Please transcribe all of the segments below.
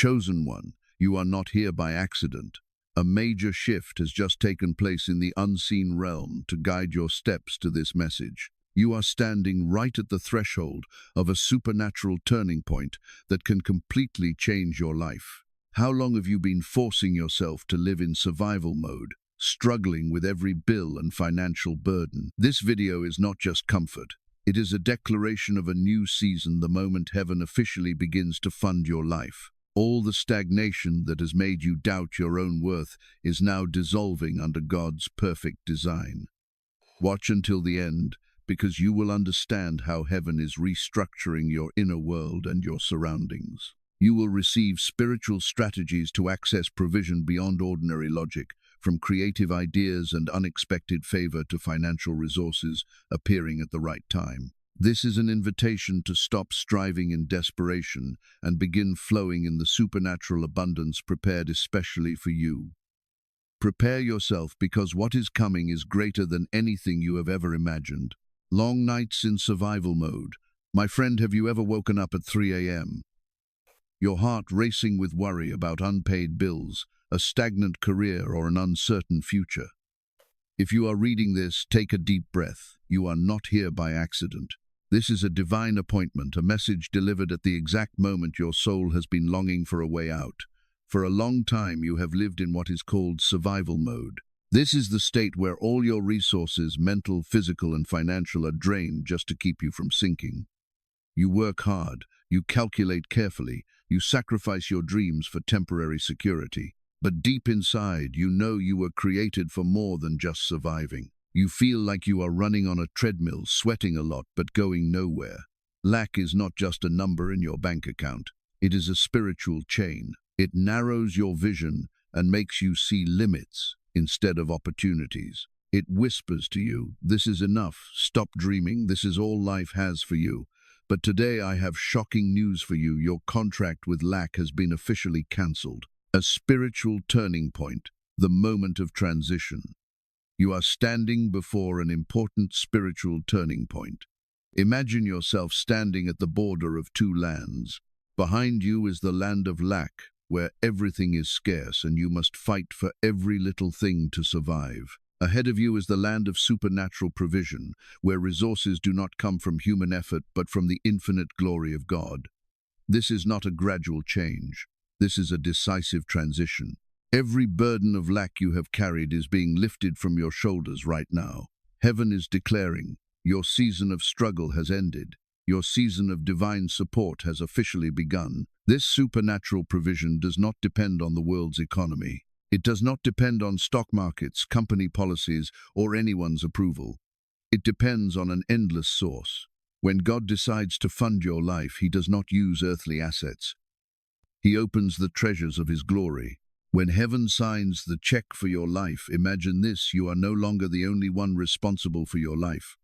Chosen one, you are not here by accident. A major shift has just taken place in the unseen realm to guide your steps to this message. You are standing right at the threshold of a supernatural turning point that can completely change your life. How long have you been forcing yourself to live in survival mode, struggling with every bill and financial burden? This video is not just comfort. It is a declaration of a new season the moment heaven officially begins to fund your life. All the stagnation that has made you doubt your own worth is now dissolving under God's perfect design. Watch until the end, because you will understand how heaven is restructuring your inner world and your surroundings. You will receive spiritual strategies to access provision beyond ordinary logic, from creative ideas and unexpected favor to financial resources appearing at the right time. This is an invitation to stop striving in desperation and begin flowing in the supernatural abundance prepared especially for you. Prepare yourself, because what is coming is greater than anything you have ever imagined. Long nights in survival mode. My friend, have you ever woken up at 3 a.m.? Your heart racing with worry about unpaid bills, a stagnant career, or an uncertain future? If you are reading this, take a deep breath. You are not here by accident. This is a divine appointment, a message delivered at the exact moment your soul has been longing for a way out. For a long time, you have lived in what is called survival mode. This is the state where all your resources, mental, physical, and financial, are drained just to keep you from sinking. You work hard, you calculate carefully, you sacrifice your dreams for temporary security. But deep inside, you know you were created for more than just surviving. You feel like you are running on a treadmill, sweating a lot, but going nowhere. Lack is not just a number in your bank account. It is a spiritual chain. It narrows your vision and makes you see limits instead of opportunities. It whispers to you, "This is enough. Stop dreaming. This is all life has for you." But today I have shocking news for you. Your contract with lack has been officially cancelled. A spiritual turning point, the moment of transition. You are standing before an important spiritual turning point. Imagine yourself standing at the border of two lands. Behind you is the land of lack, where everything is scarce and you must fight for every little thing to survive. Ahead of you is the land of supernatural provision, where resources do not come from human effort but from the infinite glory of God. This is not a gradual change. This is a decisive transition. Every burden of lack you have carried is being lifted from your shoulders right now. Heaven is declaring, your season of struggle has ended. Your season of divine support has officially begun. This supernatural provision does not depend on the world's economy. It does not depend on stock markets, company policies, or anyone's approval. It depends on an endless source. When God decides to fund your life, He does not use earthly assets. He opens the treasures of His glory. When heaven signs the check for your life, imagine this: you are no longer the only one responsible for your life.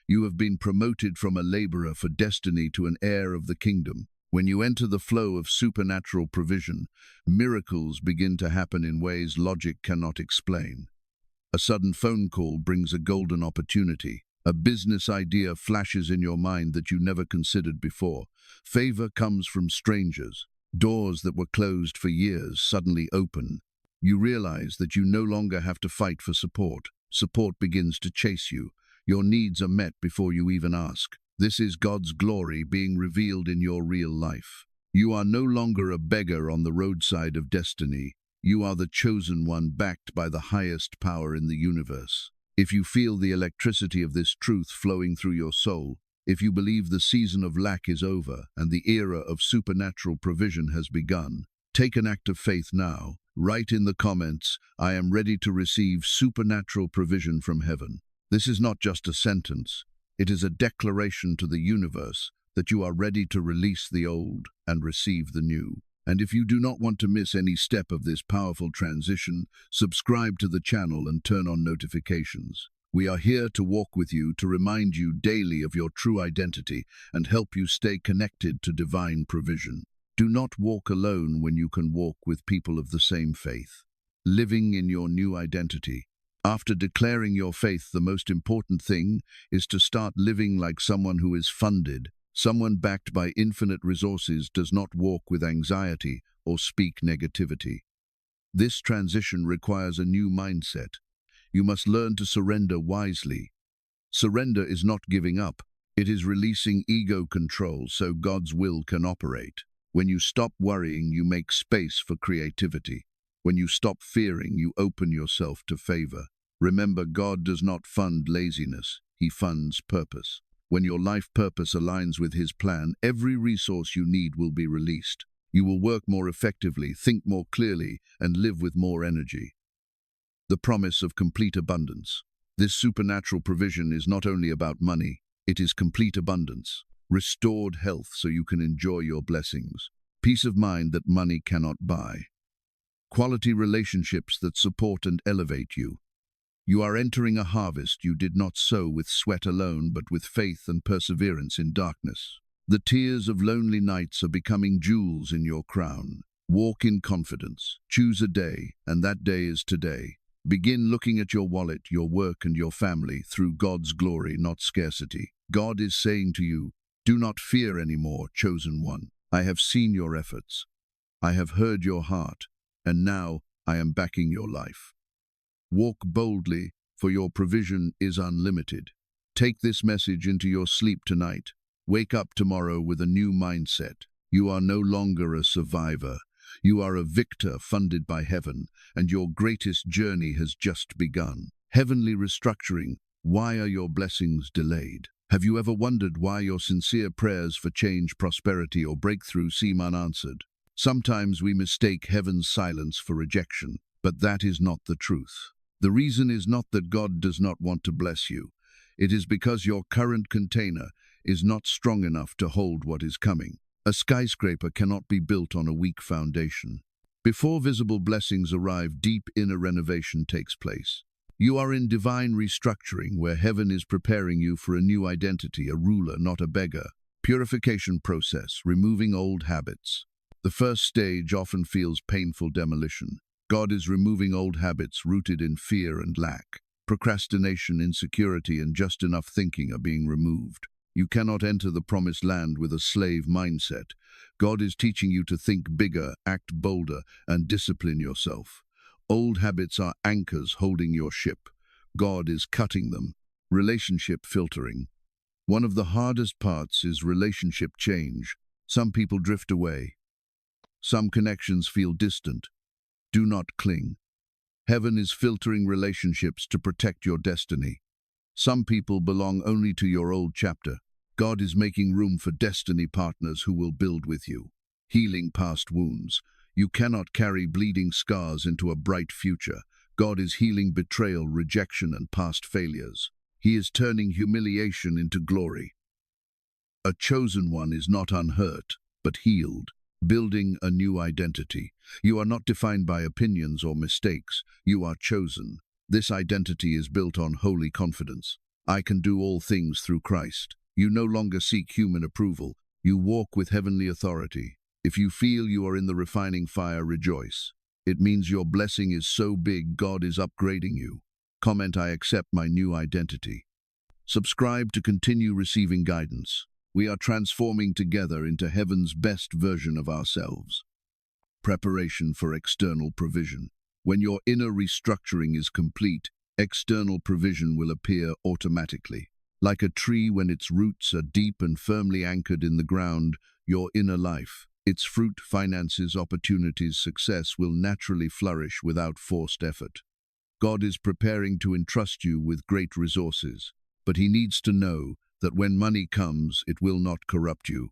You have been promoted from a laborer for destiny to an heir of the kingdom. When you enter the flow of supernatural provision, miracles begin to happen in ways logic cannot explain. A sudden phone call brings a golden opportunity. A business idea flashes in your mind that you never considered before. Favor comes from strangers. Doors that were closed for years suddenly open. You realize that you no longer have to fight for support. Support begins to chase you. Your needs are met before you even ask. This is God's glory being revealed in your real life. You are no longer a beggar on the roadside of destiny. You are the chosen one, backed by the highest power in the universe. If you feel the electricity of this truth flowing through your soul, if you believe the season of lack is over and the era of supernatural provision has begun, take an act of faith now. Write in the comments, "I am ready to receive supernatural provision from heaven." This is not just a sentence. It is a declaration to the universe that you are ready to release the old and receive the new. And if you do not want to miss any step of this powerful transition, subscribe to the channel and turn on notifications. We are here to walk with you, to remind you daily of your true identity and help you stay connected to divine provision. Do not walk alone when you can walk with people of the same faith. Living in your new identity. After declaring your faith, the most important thing is to start living like someone who is funded. Someone backed by infinite resources does not walk with anxiety, or speak negativity. This transition requires a new mindset. You must learn to surrender wisely. Surrender is not giving up. It is releasing ego control so God's will can operate. When you stop worrying, you make space for creativity. When you stop fearing, you open yourself to favor. Remember, God does not fund laziness. He funds purpose. When your life purpose aligns with His plan, every resource you need will be released. You will work more effectively, think more clearly, and live with more energy. The promise of complete abundance. This supernatural provision is not only about money, it is complete abundance. Restored health so you can enjoy your blessings. Peace of mind that money cannot buy. Quality relationships that support and elevate you. You are entering a harvest you did not sow with sweat alone, but with faith and perseverance in darkness. The tears of lonely nights are becoming jewels in your crown. Walk in confidence. Choose a day, and that day is today. Begin looking at your wallet, your work, and your family through God's glory, not scarcity. God is saying to you, do not fear anymore, chosen one. I have seen your efforts. I have heard your heart, and now I am backing your life. Walk boldly, for your provision is unlimited. Take this message into your sleep tonight. Wake up tomorrow with a new mindset. You are no longer a survivor. You are a victor funded by heaven, and your greatest journey has just begun. Heavenly restructuring. Why are your blessings delayed? Have you ever wondered why your sincere prayers for change, prosperity, or breakthrough seem unanswered? Sometimes we mistake heaven's silence for rejection, but that is not the truth. The reason is not that God does not want to bless you. It is because your current container is not strong enough to hold what is coming. A skyscraper cannot be built on a weak foundation. Before visible blessings arrive, deep inner renovation takes place. You are in divine restructuring, where heaven is preparing you for a new identity, a ruler, not a beggar. Purification process, removing old habits. The first stage often feels painful demolition. God is removing old habits rooted in fear and lack. Procrastination, insecurity, and just enough thinking are being removed. You cannot enter the promised land with a slave mindset. God is teaching you to think bigger, act bolder, and discipline yourself. Old habits are anchors holding your ship. God is cutting them. Relationship filtering. One of the hardest parts is relationship change. Some people drift away. Some connections feel distant. Do not cling. Heaven is filtering relationships to protect your destiny. Some people belong only to your old chapter. God is making room for destiny partners who will build with you. Healing past wounds. You cannot carry bleeding scars into a bright future. God is healing betrayal, rejection, and past failures. He is turning humiliation into glory. A chosen one is not unhurt, but healed, building a new identity. You are not defined by opinions or mistakes. You are chosen. This identity is built on holy confidence. I can do all things through Christ. You no longer seek human approval. You walk with heavenly authority. If you feel you are in the refining fire, rejoice. It means your blessing is so big, God is upgrading you. Comment, I accept my new identity. Subscribe to continue receiving guidance. We are transforming together into heaven's best version of ourselves. Preparation for external provision. When your inner restructuring is complete, external provision will appear automatically. Like a tree when its roots are deep and firmly anchored in the ground, your inner life, its fruit, finances, opportunities, success will naturally flourish without forced effort. God is preparing to entrust you with great resources, but He needs to know that when money comes, it will not corrupt you.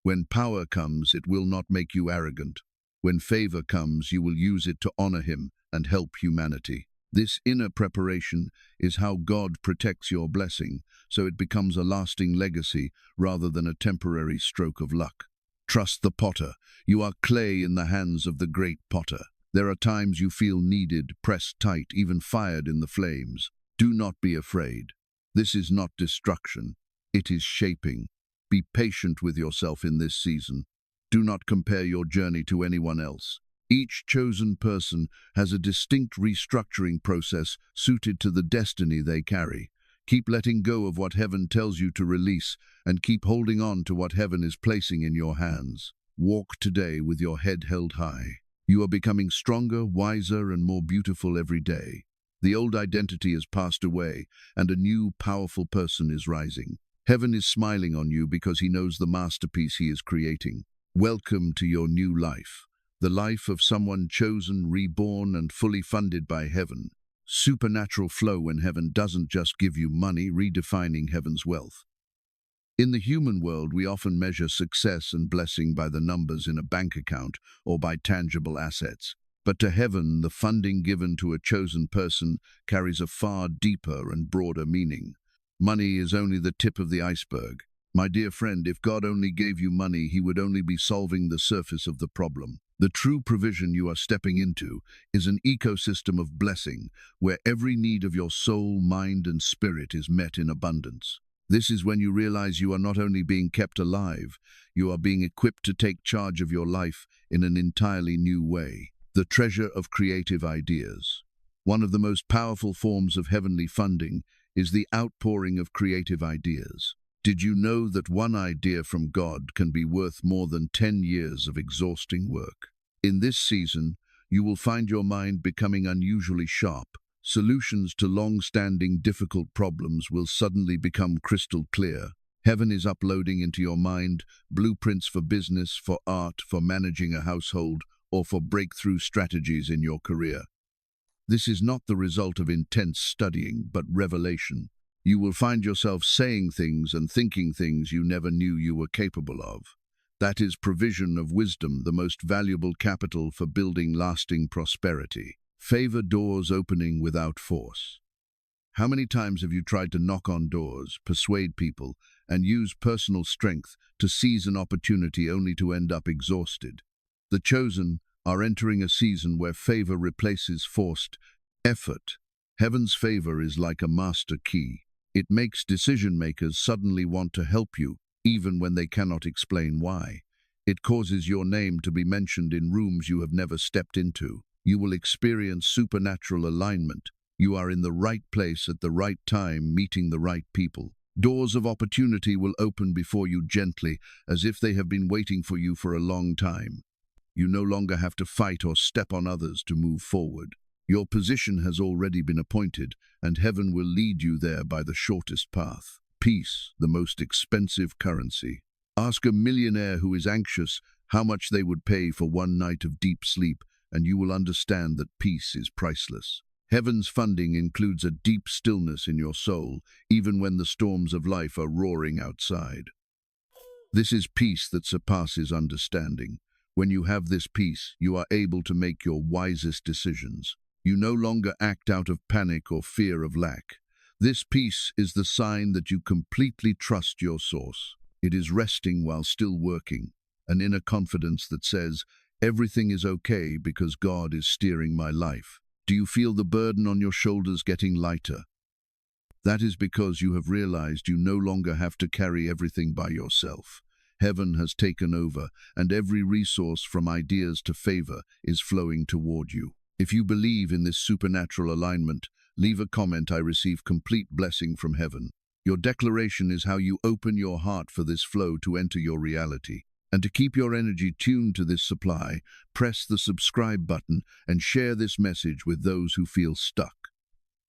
When power comes, it will not make you arrogant. When favor comes, you will use it to honor Him and help humanity. This inner preparation is how God protects your blessing, so it becomes a lasting legacy rather than a temporary stroke of luck. Trust the potter. You are clay in the hands of the great potter. There are times you feel needed, pressed tight, even fired in the flames. Do not be afraid. This is not destruction. It is shaping. Be patient with yourself in this season. Do not compare your journey to anyone else. Each chosen person has a distinct restructuring process suited to the destiny they carry. Keep letting go of what heaven tells you to release, and keep holding on to what heaven is placing in your hands. Walk today with your head held high. You are becoming stronger, wiser, and more beautiful every day. The old identity has passed away, and a new, powerful person is rising. Heaven is smiling on you because he knows the masterpiece he is creating. Welcome to your new life, the life of someone chosen, reborn, and fully funded by heaven. Supernatural flow when heaven doesn't just give you money, redefining heaven's wealth. In the human world, we often measure success and blessing by the numbers in a bank account or by tangible assets. But to heaven, the funding given to a chosen person carries a far deeper and broader meaning. Money is only the tip of the iceberg. My dear friend, if God only gave you money, he would only be solving the surface of the problem. The true provision you are stepping into is an ecosystem of blessing where every need of your soul, mind, and spirit is met in abundance. This is when you realize you are not only being kept alive, you are being equipped to take charge of your life in an entirely new way. The treasure of creative ideas. One of the most powerful forms of heavenly funding is the outpouring of creative ideas. Did you know that one idea from God can be worth more than 10 years of exhausting work? In this season, you will find your mind becoming unusually sharp. Solutions to long-standing difficult problems will suddenly become crystal clear. Heaven is uploading into your mind blueprints for business, for art, for managing a household, or for breakthrough strategies in your career. This is not the result of intense studying, but revelation. You will find yourself saying things and thinking things you never knew you were capable of. That is provision of wisdom, the most valuable capital for building lasting prosperity. Favor doors opening without force. How many times have you tried to knock on doors, persuade people, and use personal strength to seize an opportunity only to end up exhausted? The chosen are entering a season where favor replaces forced effort. Heaven's favor is like a master key. It makes decision-makers suddenly want to help you, even when they cannot explain why. It causes your name to be mentioned in rooms you have never stepped into. You will experience supernatural alignment. You are in the right place at the right time, meeting the right people. Doors of opportunity will open before you gently, as if they have been waiting for you for a long time. You no longer have to fight or step on others to move forward. Your position has already been appointed, and heaven will lead you there by the shortest path. Peace, the most expensive currency. Ask a millionaire who is anxious how much they would pay for one night of deep sleep, and you will understand that peace is priceless. Heaven's funding includes a deep stillness in your soul, even when the storms of life are roaring outside. This is peace that surpasses understanding. When you have this peace, you are able to make your wisest decisions. You no longer act out of panic or fear of lack. This peace is the sign that you completely trust your source. It is resting while still working, an inner confidence that says, everything is okay because God is steering my life. Do you feel the burden on your shoulders getting lighter? That is because you have realized you no longer have to carry everything by yourself. Heaven has taken over, and every resource from ideas to favor is flowing toward you. If you believe in this supernatural alignment, leave a comment. I receive complete blessing from heaven. Your declaration is how you open your heart for this flow to enter your reality. And to keep your energy tuned to this supply, press the subscribe button and share this message with those who feel stuck.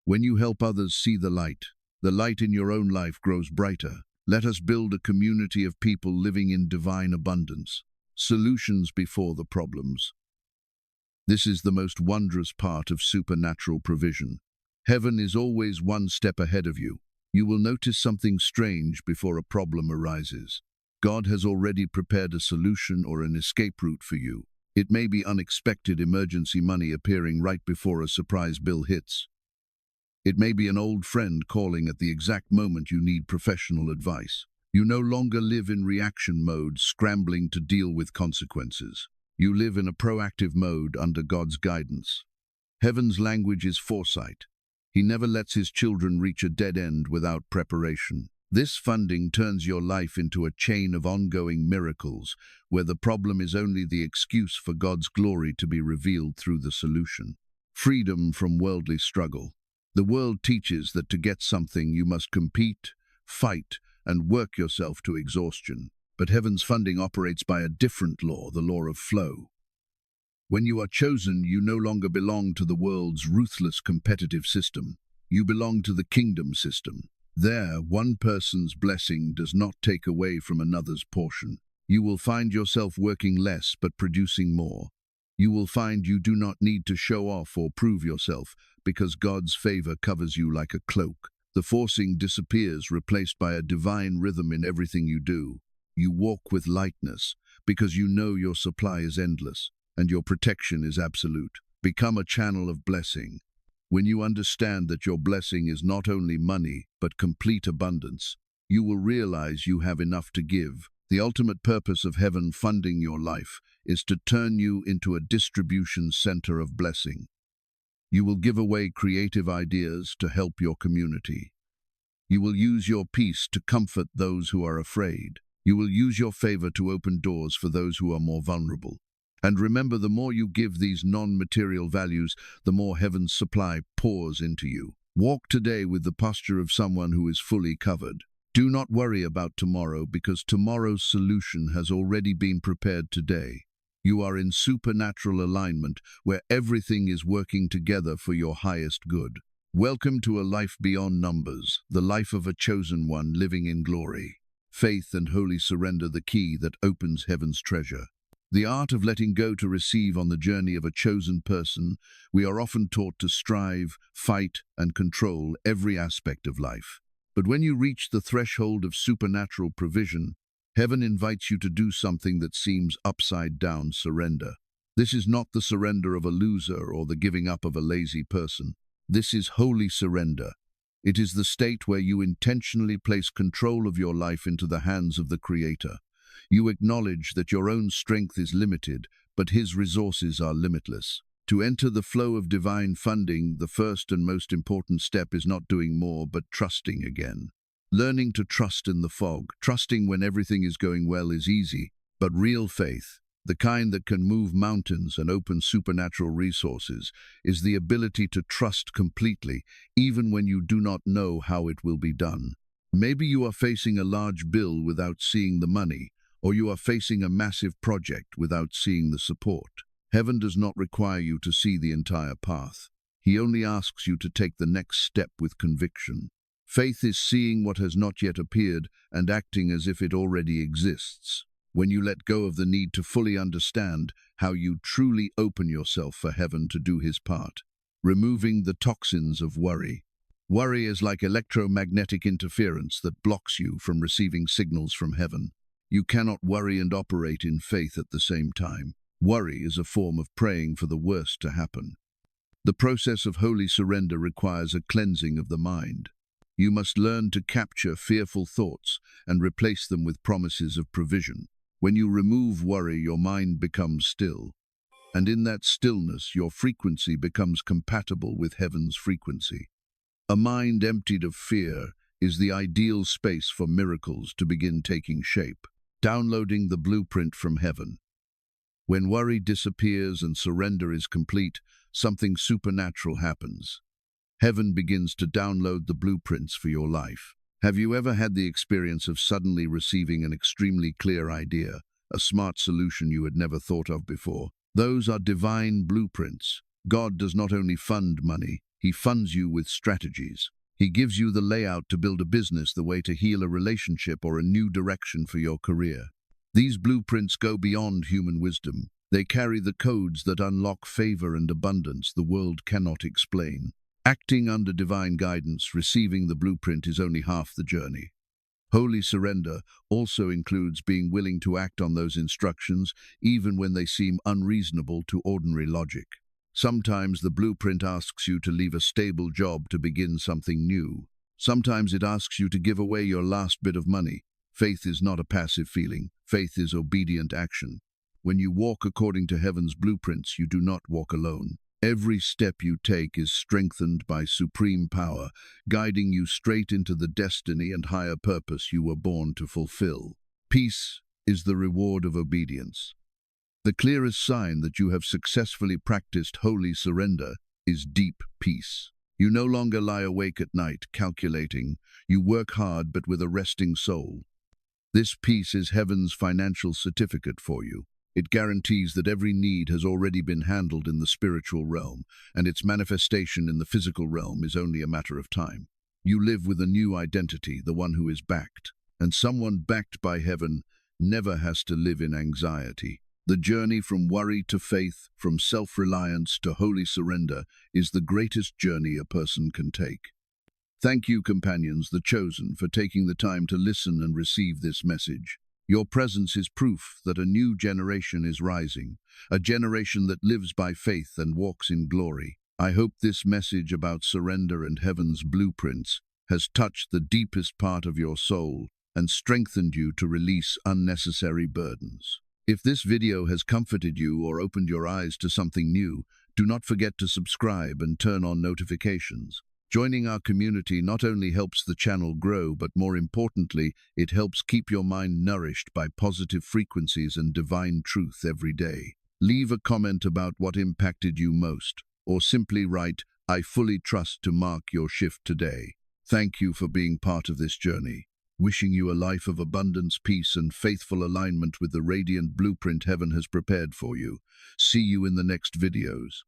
When you help others see the light in your own life grows brighter. Let us build a community of people living in divine abundance. Solutions before the problems. This is the most wondrous part of supernatural provision. Heaven is always one step ahead of you. You will notice something strange before a problem arises. God has already prepared a solution or an escape route for you. It may be unexpected emergency money appearing right before a surprise bill hits. It may be an old friend calling at the exact moment you need professional advice. You no longer live in reaction mode, scrambling to deal with consequences. You live in a proactive mode under God's guidance. Heaven's language is foresight. He never lets his children reach a dead end without preparation. This funding turns your life into a chain of ongoing miracles, where the problem is only the excuse for God's glory to be revealed through the solution. Freedom from worldly struggle. The world teaches that to get something you must compete, fight, and work yourself to exhaustion. But heaven's funding operates by a different law, the law of flow. When you are chosen, you no longer belong to the world's ruthless competitive system. You belong to the kingdom system. There, one person's blessing does not take away from another's portion. You will find yourself working less but producing more. You will find you do not need to show off or prove yourself because God's favor covers you like a cloak. The forcing disappears, replaced by a divine rhythm in everything you do. You walk with lightness because you know your supply is endless and your protection is absolute. Become a channel of blessing. When you understand that your blessing is not only money, but complete abundance, you will realize you have enough to give. The ultimate purpose of heaven funding your life is to turn you into a distribution center of blessing. You will give away creative ideas to help your community. You will use your peace to comfort those who are afraid. You will use your favor to open doors for those who are more vulnerable. And remember, the more you give these non-material values, the more heaven's supply pours into you. Walk today with the posture of someone who is fully covered. Do not worry about tomorrow because tomorrow's solution has already been prepared today. You are in supernatural alignment where everything is working together for your highest good. Welcome to a life beyond numbers, the life of a chosen one living in glory. Faith and holy surrender, the key that opens heaven's treasure. The art of letting go to receive. On the journey of a chosen person, we are often taught to strive, fight, and control every aspect of life. But when you reach the threshold of supernatural provision, heaven invites you to do something that seems upside down: surrender. This is not the surrender of a loser or the giving up of a lazy person. This is holy surrender. It is the state where you intentionally place control of your life into the hands of the Creator. You acknowledge that your own strength is limited, but His resources are limitless. To enter the flow of divine funding, the first and most important step is not doing more, but trusting again. Learning to trust in the fog. Trusting when everything is going well is easy, but real faith, the kind that can move mountains and open supernatural resources, is the ability to trust completely, even when you do not know how it will be done. Maybe you are facing a large bill without seeing the money, or you are facing a massive project without seeing the support. Heaven does not require you to see the entire path. He only asks you to take the next step with conviction. Faith is seeing what has not yet appeared and acting as if it already exists. When you let go of the need to fully understand, how you truly open yourself for heaven to do His part. Removing the toxins of worry. Worry is like electromagnetic interference that blocks you from receiving signals from heaven. You cannot worry and operate in faith at the same time. Worry is a form of praying for the worst to happen. The process of holy surrender requires a cleansing of the mind. You must learn to capture fearful thoughts and replace them with promises of provision. When you remove worry, your mind becomes still. And in that stillness, your frequency becomes compatible with heaven's frequency. A mind emptied of fear is the ideal space for miracles to begin taking shape. Downloading the blueprint from heaven. When worry disappears and surrender is complete, something supernatural happens. Heaven begins to download the blueprints for your life. Have you ever had the experience of suddenly receiving an extremely clear idea, a smart solution you had never thought of before? Those are divine blueprints. God does not only fund money, He funds you with strategies. He gives you the layout to build a business, the way to heal a relationship, or a new direction for your career. These blueprints go beyond human wisdom. They carry the codes that unlock favor and abundance the world cannot explain. Acting under divine guidance, receiving the blueprint is only half the journey. Holy surrender also includes being willing to act on those instructions, even when they seem unreasonable to ordinary logic. Sometimes the blueprint asks you to leave a stable job to begin something new. Sometimes it asks you to give away your last bit of money. Faith is not a passive feeling. Faith is obedient action. When you walk according to heaven's blueprints, you do not walk alone. Every step you take is strengthened by supreme power, guiding you straight into the destiny and higher purpose you were born to fulfill. Peace is the reward of obedience. The clearest sign that you have successfully practiced holy surrender is deep peace. You no longer lie awake at night calculating. You work hard but with a resting soul. This peace is heaven's financial certificate for you. It guarantees that every need has already been handled in the spiritual realm, and its manifestation in the physical realm is only a matter of time. You live with a new identity, the one who is backed, and someone backed by heaven never has to live in anxiety. The journey from worry to faith, from self-reliance to holy surrender, is the greatest journey a person can take. Thank you, companions, the chosen, for taking the time to listen and receive this message. Your presence is proof that a new generation is rising, a generation that lives by faith and walks in glory. I hope this message about surrender and heaven's blueprints has touched the deepest part of your soul and strengthened you to release unnecessary burdens. If this video has comforted you or opened your eyes to something new, do not forget to subscribe and turn on notifications. Joining our community not only helps the channel grow, but more importantly, it helps keep your mind nourished by positive frequencies and divine truth every day. Leave a comment about what impacted you most, or simply write, "I fully trust," to mark your shift today. Thank you for being part of this journey. Wishing you a life of abundance, peace, and faithful alignment with the radiant blueprint heaven has prepared for you. See you in the next videos.